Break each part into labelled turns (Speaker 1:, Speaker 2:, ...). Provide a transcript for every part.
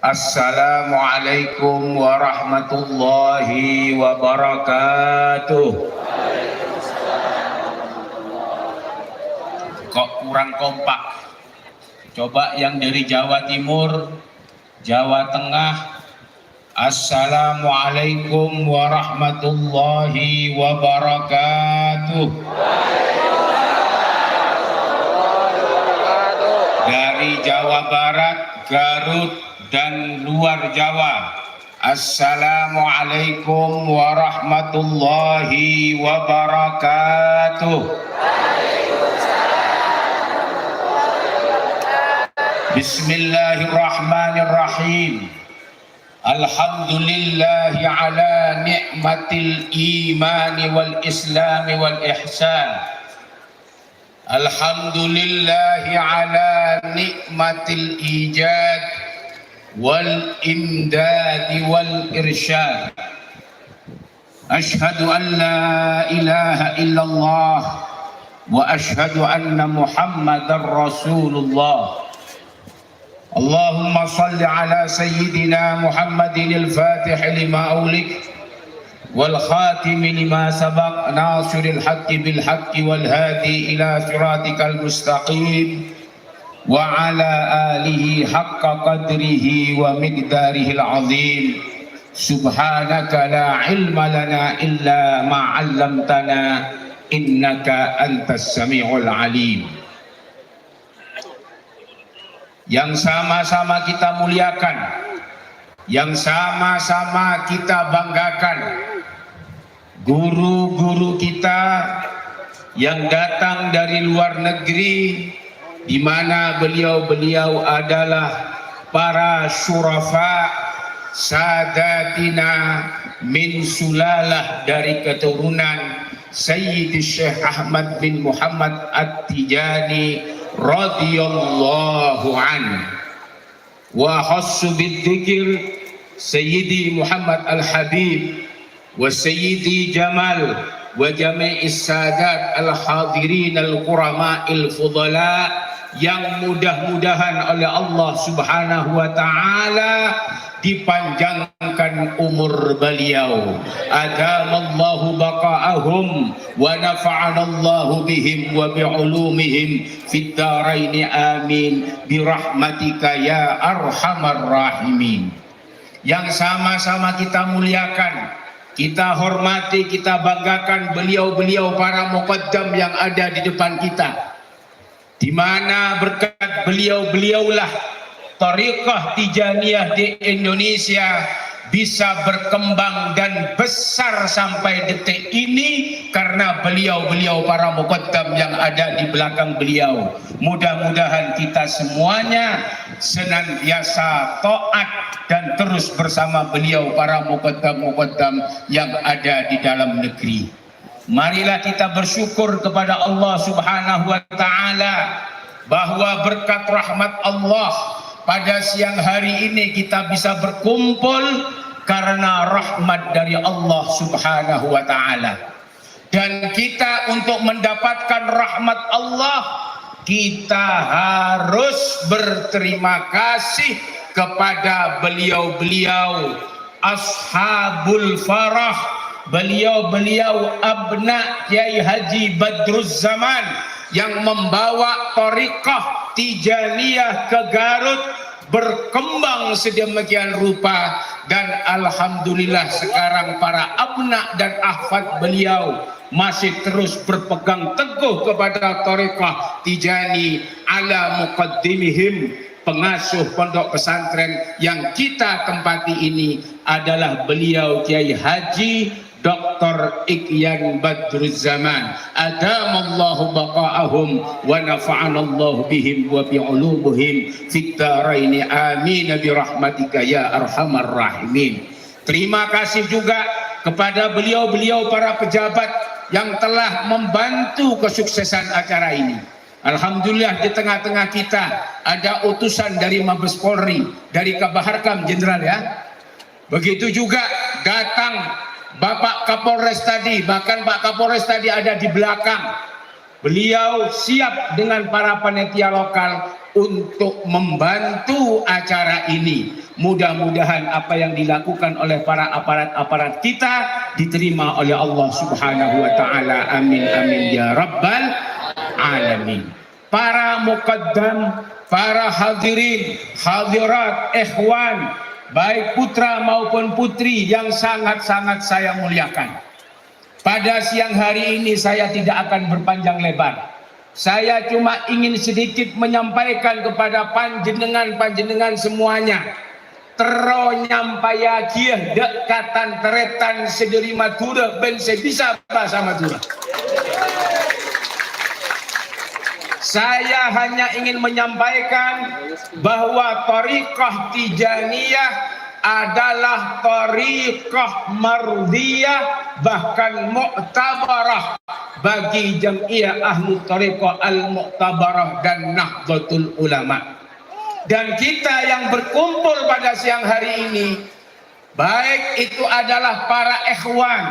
Speaker 1: Assalamualaikum warahmatullahi wabarakatuh. Kok kurang kompak? Coba yang dari Jawa Timur, Jawa Tengah. Assalamualaikum warahmatullahi wabarakatuh. Dari Jawa Barat, Garut, dan luar Jawa. Assalamualaikum warahmatullahi wabarakatuh. Bismillahirrahmanirrahim. Alhamdulillahi ala ni'matil imani wal islami wal ihsan. Alhamdulillahi ala nikmatil ijad wal imdad wal irsyad. Ashhadu an la ilaha illallah wa ashhadu anna Muhammadar Rasulullah. Allahumma salli ala sayyidina Muhammadin al-Fatih lima ulik wal khatim lima sabaq nasiril haqqi bil haqqi wal hadi ila siratikal mustaqim wa ala alihi haqqa qadrihi wa miqdarihil azim. Subhanaka la ilma lana illa ma 'allamtana innaka antas samiul alim. Yang sama-sama kita muliakan, yang sama-sama kita banggakan, guru-guru kita yang datang dari luar negeri, di mana beliau-beliau adalah para syurafa sadatina min sulalah, dari keturunan Sayyid Syekh Ahmad bin Muhammad At-Tijani radhiyallahu an. Wa khassu bidzikr Sayyidi Muhammad Al-Habib wa Sayyidi Jamal wa jami'is sadat al-hadirin al-qurama'il fudala, yang mudah-mudahan oleh Allah Subhanahu wa ta'ala dipanjangkan umur beliau. Adamallahu baqa'ahum wa nafa'anallahu bihim wa bi'ulumihim fid dharaini amin birahmatika ya arhamar rahimin. Yang sama-sama kita muliakan, kita hormati, kita banggakan beliau-beliau para muqaddam yang ada di depan kita, di mana berkat beliau-beliaulah Thariqah Tijaniyah di Indonesia bisa berkembang dan besar sampai detik ini karena beliau-beliau para muqaddam yang ada di belakang beliau. Mudah-mudahan kita semuanya senantiasa taat dan terus bersama beliau para muqaddam-muqaddam yang ada di dalam negeri. Marilah kita bersyukur kepada Allah Subhanahu wa ta'ala bahwa berkat rahmat Allah pada siang hari ini kita bisa berkumpul karena rahmat dari Allah Subhanahu wa ta'ala. Dan kita untuk mendapatkan rahmat Allah, kita harus berterima kasih kepada beliau-beliau ashabul farah, beliau-beliau abna Kiai Haji Badruz Zaman yang membawa Thariqah Tijaniyah ke Garut berkembang sedemikian rupa, dan alhamdulillah sekarang para abna dan ahfad beliau masih terus berpegang teguh kepada Thariqah Tijani ala muqaddimihim. Pengasuh pondok pesantren yang kita tempati ini adalah beliau Kiai Haji Dr. Ikhyan Badruz Zaman. Adamallahu baqa'ahum wa nafa'anallahu bihim wa bi'ulumuhim fid dharaini amin birahmatika ya arhamar rahimin. Terima kasih juga kepada beliau-beliau para pejabat yang telah membantu kesuksesan acara ini. Alhamdulillah di tengah-tengah kita ada utusan dari Mabes Polri, dari Kabaharkam Jenderal ya. Begitu juga datang Bapak Kapolres tadi, bahkan Pak Kapolres tadi ada di belakang. Beliau siap dengan para panitia lokal untuk membantu acara ini. Mudah-mudahan apa yang dilakukan oleh para aparat-aparat kita diterima oleh Allah Subhanahu wa taala. Amin amin ya rabbal alamin. Para muqaddam, para hadirin, hadirat, ikhwan, baik putra maupun putri yang sangat-sangat saya muliakan. Pada siang hari ini saya tidak akan berpanjang lebar. Saya cuma ingin sedikit menyampaikan kepada panjenengan semuanya. Tero nyampaiakiah dekatan teretan sederi Madura ben bisa bahasa Madura. Saya hanya ingin menyampaikan bahwa Thariqah Tijaniyah adalah thariqah mardiyah, bahkan mu'tabarah bagi Jam'iyah Ahlu Thariqah Al-Mu'tabarah dan Nahdlatul Ulama. Dan kita yang berkumpul pada siang hari ini, baik itu adalah para ikhwan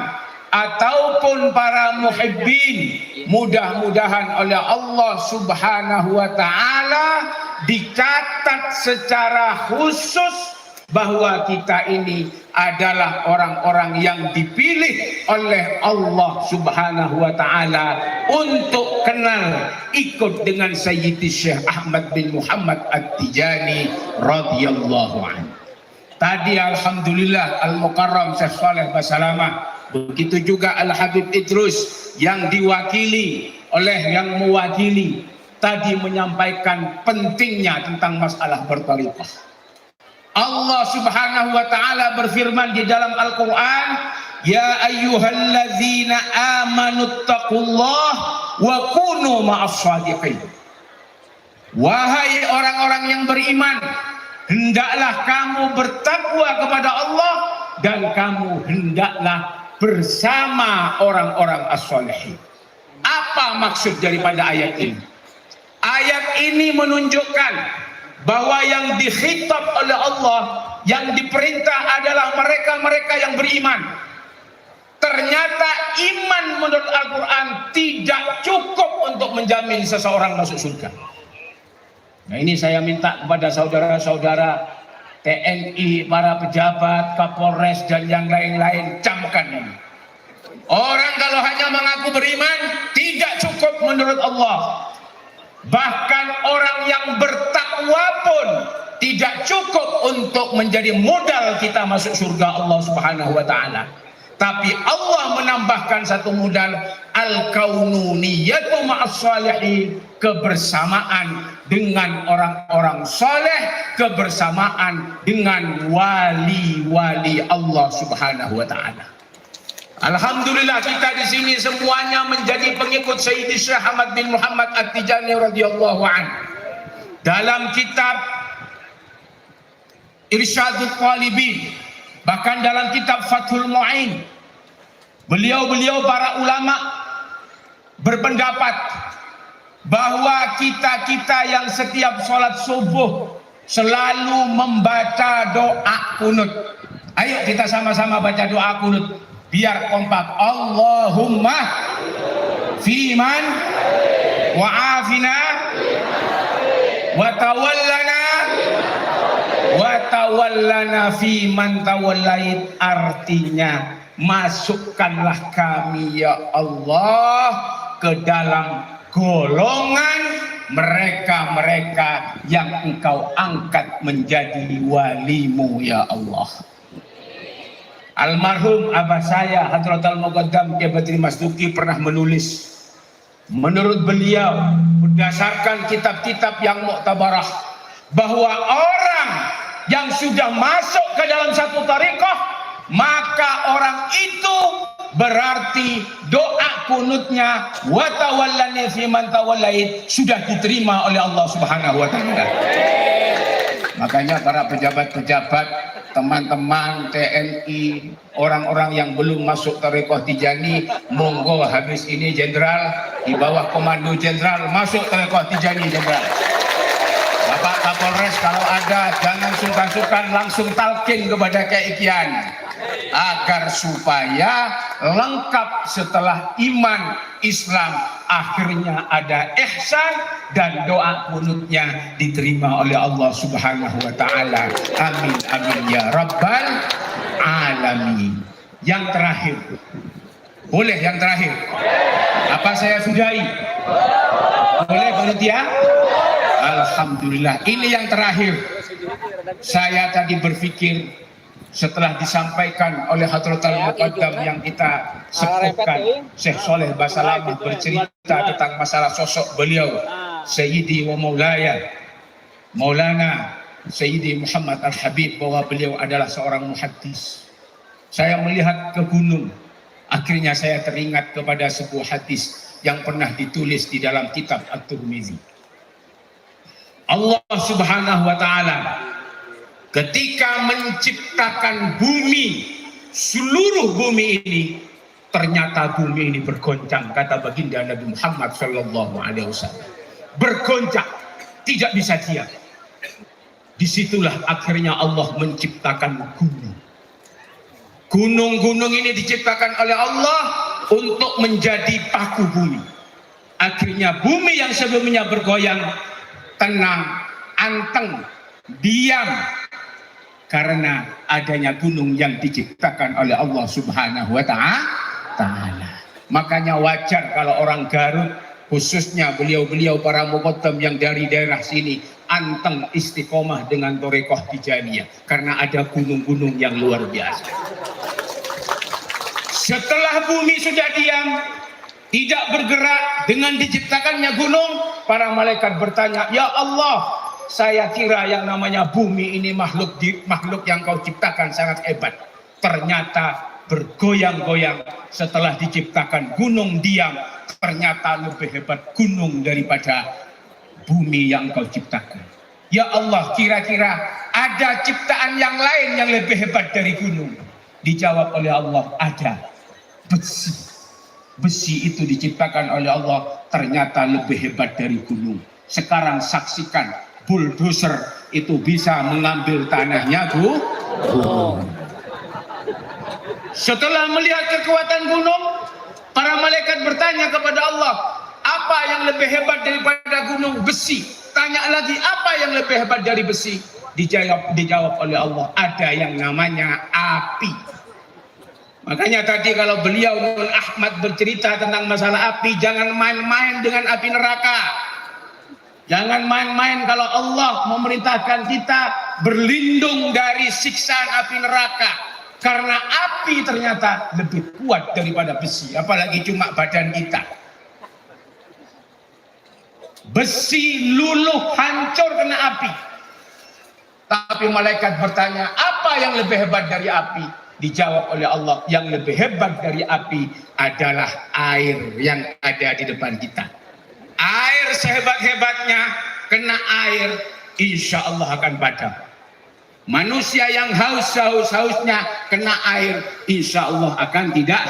Speaker 1: ataupun para muhibbin, mudah-mudahan oleh Allah Subhanahu wa taala dicatat secara khusus bahwa kita ini adalah orang-orang yang dipilih oleh Allah Subhanahu wa taala untuk kenal ikut dengan Sayyidi Syekh Ahmad bin Muhammad At-Tijani radhiyallahu anhu. Tadi alhamdulillah Al-Mukarram Syekh Saleh Basalamah, begitu juga Al-Habib Idrus yang mewakili tadi menyampaikan pentingnya tentang masalah berthariqah. Allah Subhanahu wa taala berfirman di dalam Al-Qur'an, ya ayyuhalladzina amanu taqullah wa kunu ma'as shadiqin. Wahai orang-orang yang beriman, hendaklah kamu bertakwa kepada Allah dan kamu hendaklah bersama orang-orang as-shalihin. Apa maksud daripada ayat ini? Ayat ini menunjukkan bahwa yang dikhitab oleh Allah, yang diperintah adalah mereka-mereka yang beriman. Ternyata iman menurut Al-Quran tidak cukup untuk menjamin seseorang masuk surga. Nah, ini saya minta kepada saudara-saudara TNI, para pejabat, Kapolres dan yang lain-lain, camkan ini. Orang kalau hanya mengaku beriman tidak cukup menurut Allah. Bahkan orang yang bertakwa pun tidak cukup untuk menjadi modal kita masuk surga Allah Subhanahu wa taala. Tapi Allah menambahkan satu modal, al-kaununiyatu ma'as shalihin, kebersamaan dengan orang-orang saleh, kebersamaan dengan wali-wali Allah Subhanahu wa taala. Alhamdulillah kita di sini semuanya menjadi pengikut Sayyidi Syekh Ahmad bin Muhammad At-Tijani radhiyallahu anhu. Dalam kitab Irsyadul Talibin, bahkan dalam kitab Fathul Mu'in, beliau-beliau para ulama berpendapat bahwa kita yang setiap sholat subuh selalu membaca doa kunut. Ayo kita sama-sama baca doa kunut biar kompak. Allahumma fiman wa afina wa tawallana fiman tawallait. Artinya, masukkanlah kami ya Allah ke dalam golongan mereka-mereka yang engkau angkat menjadi walimu ya Allah. Almarhum abah saya Hadratul Muqaddam Kiai Badri Mas Duki pernah menulis, menurut beliau berdasarkan kitab-kitab yang mu'tabarah, bahwa orang yang sudah masuk ke dalam satu thariqah, maka orang itu berarti doa kunutnya wa tawallani fi man tawallait sudah diterima oleh Allah Subhanahu wa taala. Makanya para pejabat-pejabat, teman-teman TNI, orang-orang yang belum masuk thariqah Tijani, monggo habis ini jenderal di bawah komando jenderal masuk thariqah Tijani jenderal. Bapak Kapolres kalau ada jangan sungkan-sungkan, langsung talkin kepada Kiai Kian agar supaya lengkap setelah iman, Islam, akhirnya ada ihsan dan doa kunutnya diterima oleh Allah Subhanahu wa taala. Amin amin ya rabbal alamin. Yang terakhir, boleh yang terakhir? Apa saya sudahi? Boleh panitia? Alhamdulillah. Ini yang terakhir. Saya tadi berpikir setelah disampaikan oleh Hadratul Muqaddam yang kita sepuhkan, Syekh Soleh Basalamah bercerita tentang masalah sosok beliau, Sayyidi wa Maulaya Maulana Sayyidi Muhammad Al-Habib, bahwa beliau adalah seorang muhaddis. Saya melihat ke gunung, akhirnya saya teringat kepada sebuah hadis yang pernah ditulis di dalam kitab At-Tirmizi. Allah Subhanahu wa taala ketika menciptakan bumi, seluruh bumi ini, ternyata bumi ini bergoncang, kata baginda Nabi Muhammad sallallahu alaihi wasallam. Bergoncang, tidak bisa diam. Disitulah akhirnya Allah menciptakan gunung. Gunung-gunung ini diciptakan oleh Allah untuk menjadi paku bumi. Akhirnya bumi yang sebelumnya bergoyang tenang, anteng, diam, karena adanya gunung yang diciptakan oleh Allah Subhanahu wa taala. Makanya wajar kalau orang Garut, khususnya beliau-beliau para muqaddam yang dari daerah sini, anteng istiqomah dengan Thariqah Tijaniyah, karena ada gunung-gunung yang luar biasa. Setelah bumi sudah diam, tidak bergerak, dengan diciptakannya gunung, para malaikat bertanya, ya Allah, saya kira yang namanya bumi ini makhluk yang kau ciptakan sangat hebat. Ternyata bergoyang-goyang. Setelah diciptakan gunung diam, ternyata lebih hebat gunung daripada bumi yang kau ciptakan. Ya Allah, kira-kira ada ciptaan yang lain yang lebih hebat dari gunung? Dijawab oleh Allah, ada. Besi. Besi itu diciptakan oleh Allah, ternyata lebih hebat dari gunung. Sekarang saksikan, bulldozer itu bisa mengambil tanahnya, Bu. Setelah melihat kekuatan gunung, para malaikat bertanya kepada Allah, apa yang lebih hebat daripada gunung? Besi. Tanya lagi, apa yang lebih hebat dari besi? Dijawab oleh Allah, ada yang namanya api. Makanya tadi kalau beliau Nun Ahmad bercerita tentang masalah api, jangan main-main dengan api neraka. Jangan main-main kalau Allah memerintahkan kita berlindung dari siksaan api neraka. Karena api ternyata lebih kuat daripada besi, apalagi cuma badan kita. Besi luluh, hancur kena api. Tapi malaikat bertanya, apa yang lebih hebat dari api? Dijawab oleh Allah, yang lebih hebat dari api adalah air yang ada di depan kita. Air sehebat-hebatnya, kena air, insya Allah akan padam. Manusia yang hausnya kena air, insya Allah akan tidak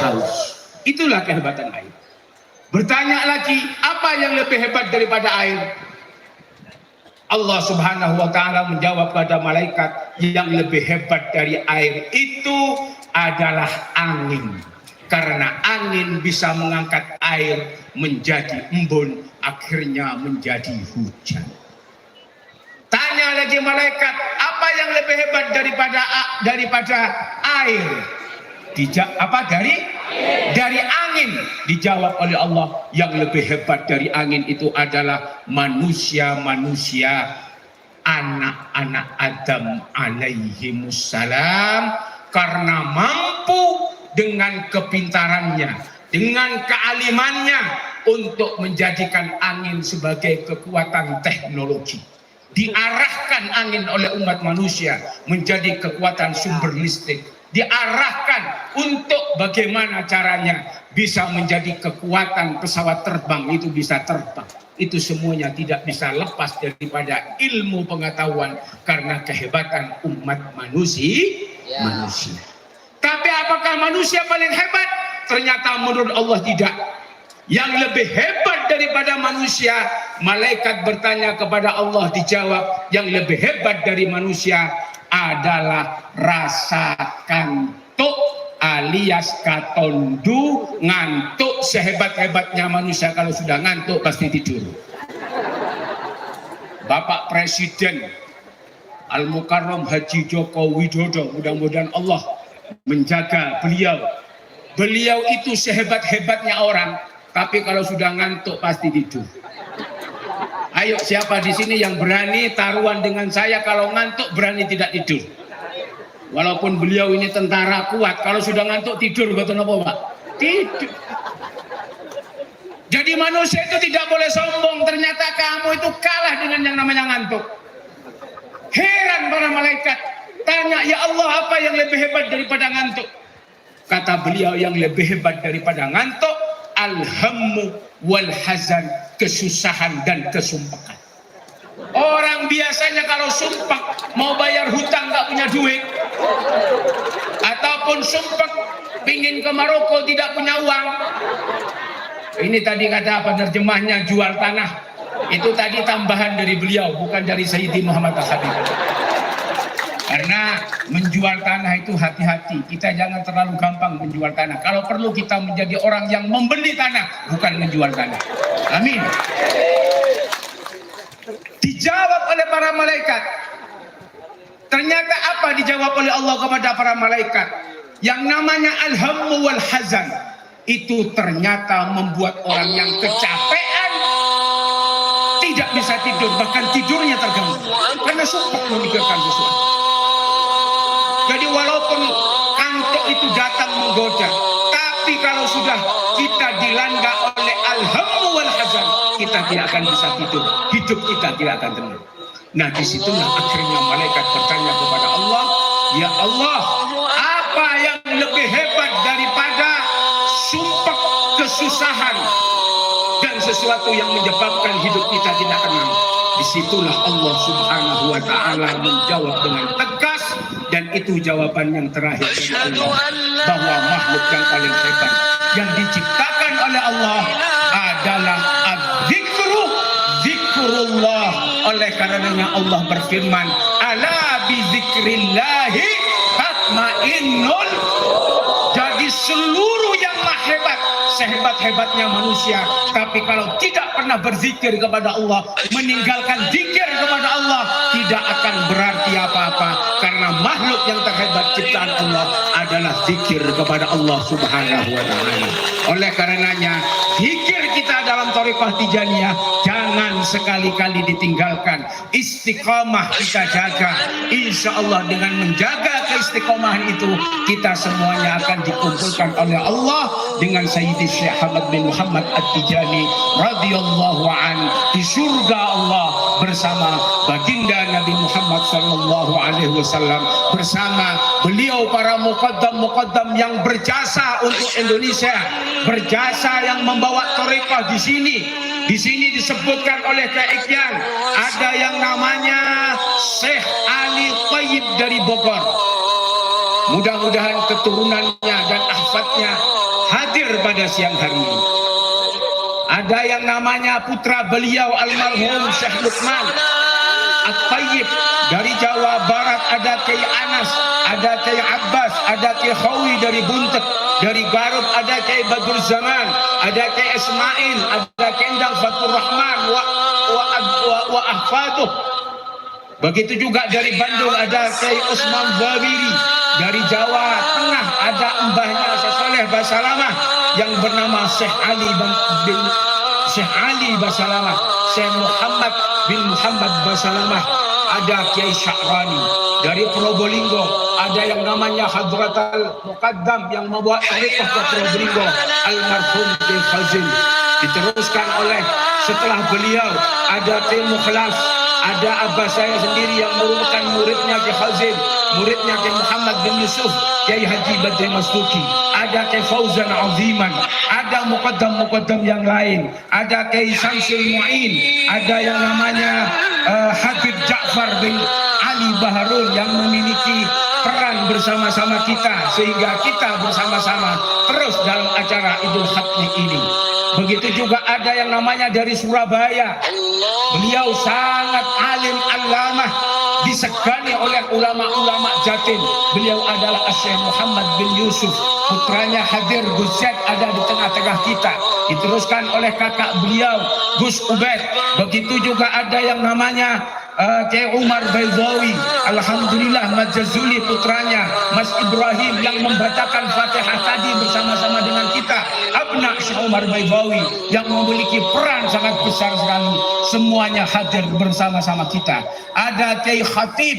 Speaker 1: haus. Itulah kehebatan air. Bertanya lagi, apa yang lebih hebat daripada air? Allah Subhanahu wa taala menjawab pada malaikat, yang lebih hebat dari air itu adalah angin. Karena angin bisa mengangkat air menjadi embun, akhirnya menjadi hujan. Tanya lagi malaikat, apa yang lebih hebat daripada air? Dari angin. Dijawab oleh Allah, yang lebih hebat dari angin itu adalah manusia-manusia, anak-anak Adam alaihimussalam, karena mampu dengan kepintarannya, dengan kealimannya untuk menjadikan angin sebagai kekuatan teknologi. Diarahkan angin oleh umat manusia menjadi kekuatan sumber listrik. Diarahkan untuk bagaimana caranya bisa menjadi kekuatan pesawat terbang, itu bisa terbang. Itu semuanya tidak bisa lepas daripada ilmu pengetahuan, karena kehebatan umat manusia. Tapi apakah manusia paling hebat? Ternyata menurut Allah tidak. Yang lebih hebat daripada manusia, malaikat bertanya kepada Allah, dijawab, yang lebih hebat dari manusia adalah rasa kantuk alias katondu, ngantuk. Sehebat-hebatnya manusia kalau sudah ngantuk pasti tidur. Bapak Presiden Al-Mukarram Haji Joko Widodo, mudah-mudahan Allah menjaga beliau. Beliau itu sehebat-hebatnya orang, tapi kalau sudah ngantuk pasti tidur. Ayo, siapa di sini yang berani taruhan dengan saya kalau ngantuk berani tidak tidur? Walaupun beliau ini tentara kuat, kalau sudah ngantuk tidur, betul apa Pak? Tidur. Jadi manusia itu tidak boleh sombong. Ternyata kamu itu kalah dengan yang namanya ngantuk. Heran para malaikat, tanya, ya Allah, apa yang lebih hebat daripada ngantuk? Kata beliau, yang lebih hebat daripada ngantuk, alhammu wal hazan, kesusahan dan kesumpakan. Orang biasanya kalau sumpah mau bayar hutang nggak punya duit, ataupun sumpah pingin ke Maroko tidak punya uang. Ini tadi kata apa terjemahnya, jual tanah. Itu tadi tambahan dari beliau, bukan dari Sayyidi Muhammad Al-Habib. Karena menjual tanah itu hati-hati. Kita jangan terlalu gampang menjual tanah. Kalau perlu kita menjadi orang yang membeli tanah, bukan menjual tanah. Amin. Dijawab oleh para malaikat. Ternyata apa dijawab oleh Allah kepada para malaikat? Yang namanya alhammu wal hazan, itu ternyata membuat orang yang kecapean tidak bisa tidur, bahkan tidurnya terganggu karena sumpah memikirkan sesuatu. Jadi walaupun kantuk itu datang menggoda, tapi kalau sudah kita dilanda oleh alhammu wal hazan, kita tidak akan bisa tidur, hidup kita tidak akan tenang. Nah, disitulah akhirnya malaikat bertanya kepada Allah, ya Allah, apa yang lebih hebat daripada sumpah kesusahan dan sesuatu yang menyebabkan hidup kita tidak tenang? Disitulah Allah Subhanahu wa Ta'ala menjawab dengan tegas, dan itu jawaban yang terakhir dari Allah, bahwa makhluk yang paling hebat yang diciptakan oleh Allah adalah az-zikru, zikrullah. Oleh karenanya Allah berfirman, ala bi zikrillahi tatmainnul. Jadi seluruh yang hebat, sehebat-hebatnya manusia, tapi kalau tidak pernah berzikir kepada Allah, meninggalkan zikir kepada Allah, tidak akan berarti apa-apa. Karena makhluk yang terhebat ciptaan Allah adalah zikir kepada Allah Subhanahu wa Ta'ala. Oleh karenanya zikir kita dalam thariqah Tijaniyah jangan sekali-kali ditinggalkan. Istiqamah kita jaga. Insya Allah dengan menjaga keistiqomahan itu, kita semuanya akan dikumpulkan oleh Allah dengan Sayyidi Syekh Ahmad bin Muhammad At-Tijani radhiyallahu an di surga Allah bersama baginda Nabi Muhammad sallallahu alaihi wasallam, bersama beliau para muqaddam-muqaddam yang berjasa untuk Indonesia, berjasa yang membawa thariqah di sini. Di sini disebutkan oleh Kak Ikyan, ada yang namanya Syekh Ali Thayyib dari Bogor. Mudah-mudahan keturunannya dan ahfadnya hadir pada siang hari ini. Ada yang namanya putra beliau almarhum Syekh Luqman At-Thayyib dari Jawa Barat, ada Kiai Anas, ada Kiai Abbas, ada Kiai Khawi dari Buntet, dari Garut ada Kiai Badrul Zaman, ada Kiai Ismail, ada Kiai Endang Fatur Rahman wa ahfaduh. Begitu juga dari Bandung ada Kiai Usman Zawiri. Dari Jawa Tengah ada mbahnya Saleh Basalamah yang bernama Syekh Ali Basalamah, Syekh Muhammad bin Muhammad Basalamah. Ada Kiai Sya'rani dari Probolinggo, ada yang namanya Hadratal Muqaddam yang membawa thariqah ke Probolinggo, almarhum Kiai Khazin. Diteruskan oleh setelah beliau ada Kiai Mukhlas, ada abah saya sendiri yang merupakan muridnya Kiai Khazin, muridnya Kiai Muhammad bin Yusuf, Kiai Haji Badri Masduki, ada Kiai Fauzan Aziman, ada muqaddam-muqaddam yang lain, ada Kiai Samsul Mu'in, ada yang namanya Habib Ja'far bin Ali Baharun yang memiliki peran bersama-sama kita, sehingga kita bersama-sama terus dalam acara Idul Khatmi ini. Begitu juga ada yang namanya dari Surabaya, beliau sangat alim allamah, disegani oleh ulama-ulama Jatim. Beliau adalah Syekh Muhammad bin Yusuf, putranya hadir, Gus Zaid ada di tengah-tengah kita, diteruskan oleh kakak beliau Gus Ubaid. Begitu juga ada yang namanya Kiai Umar Baidawi, alhamdulillah Majazuli putranya Mas Ibrahim yang membacakan Fatihah tadi bersama-sama dengan kita, abna Syekh Umar Baidawi yang memiliki peran sangat besar sekali, semuanya hadir bersama-sama kita. Ada Kiai Khatib,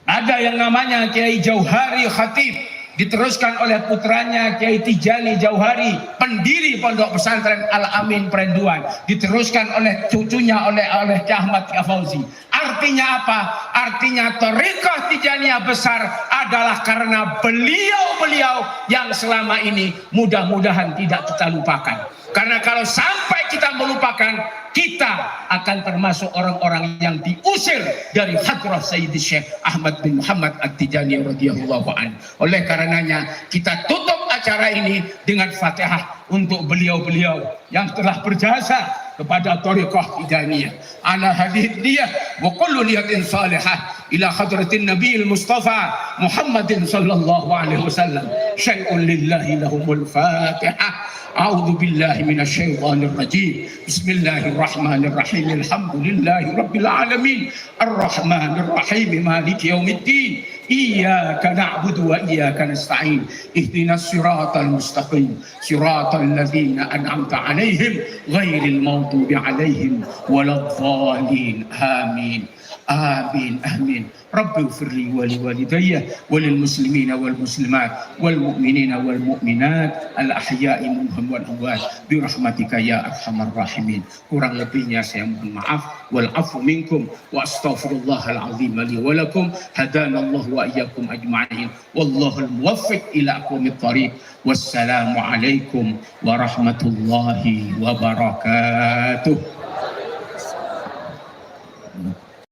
Speaker 1: ada yang namanya Kiai Jauhari Khatib, diteruskan oleh putranya Kiai Tijani Jauhari, pendiri Pondok Pesantren Al-Amin Perenduan, diteruskan oleh cucunya oleh Kiai Ahmad Fauzi. Artinya apa? Artinya Thariqah Tijaniyah besar adalah karena beliau-beliau yang selama ini mudah-mudahan tidak kita lupakan. Karena kalau sampai kita melupakan, kita akan termasuk orang-orang yang diusir dari hadrah Sayyidi Syekh Ahmad bin Muhammad At-Tijani radhiyallahu anhu. Oleh karenanya kita tutup acara ini dengan Fatihah untuk beliau-beliau yang telah berjasa kepada Thariqah Tijaniyah. Ana hadiyah wa kullu niyatin salihah ila hadratin Nabiil Mustafa Muhammadin sallallahu alaihi wasallam. Syai'un lillahi lahumul Fatihah. أعوذ بالله من الشيطان الرجيم بسم الله الرحمن الرحيم الحمد لله رب العالمين الرحمن الرحيم مالك يوم الدين إياك نعبد وإياك نستعين اهدنا الصراط المستقيم صراط الذين أنعمت عليهم غير المغضوب عليهم ولا الضالين آمين آمين آمين رب اغفر لي ولوالدي وللمسلمين والمسلمات والمؤمنين والمؤمنات الأحياء منهم والأموات برحمتك يا أرحم الراحمين. Kurang lebihnya saya mohon maaf. Wal afu minkum wa astaghfirullahal azim li wa lakum. Hadanallahu wa iyyakum ajma'in. Wallahul muwaffiq ila aqwamit thariq. Wassalamu alaikum warahmatullahi wabarakatuh.